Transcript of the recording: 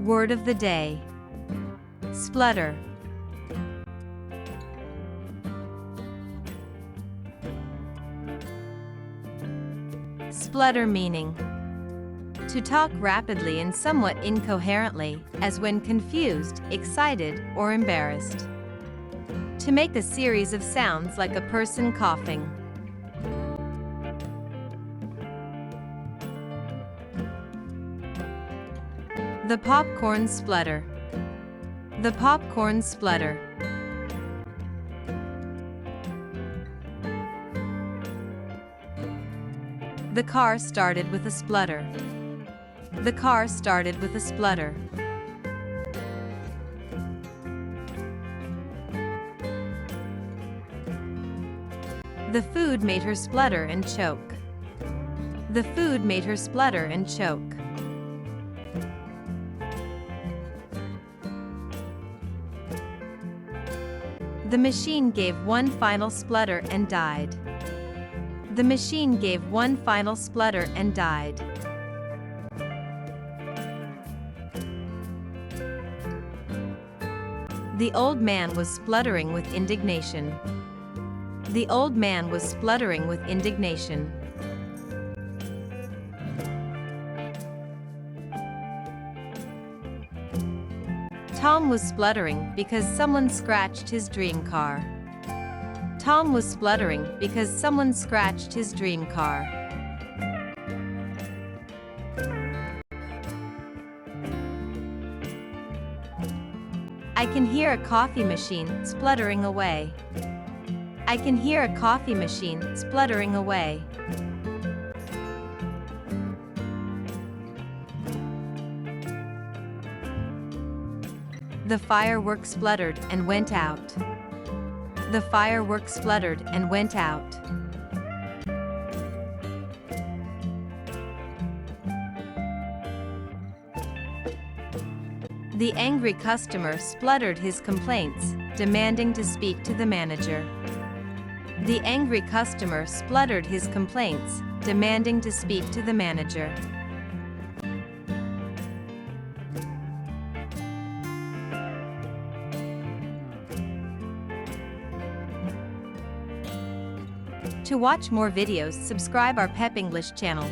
Word of the day: splutter. Splutter meaning: to talk rapidly and somewhat incoherently, as when confused, excited, or embarrassed. To make a series of sounds like a person coughing. The popcorn splutter. The popcorn splutter. The car started with a splutter. The car started with a splutter. The food made her splutter and choke. The food made her splutter and choke. The machine gave one final splutter and died. The machine gave one final splutter and died. The old man was spluttering with indignation. The old man was spluttering with indignation. Tom was spluttering because someone scratched his dream car. Tom was spluttering because someone scratched his dream car. I can hear a coffee machine spluttering away. I can hear a coffee machine spluttering away. The firework spluttered and went out. The firework spluttered and went out. The angry customer spluttered his complaints, demanding to speak to the manager. The angry customer spluttered his complaints, demanding to speak to the manager. To watch more videos, subscribe our Pep English channel.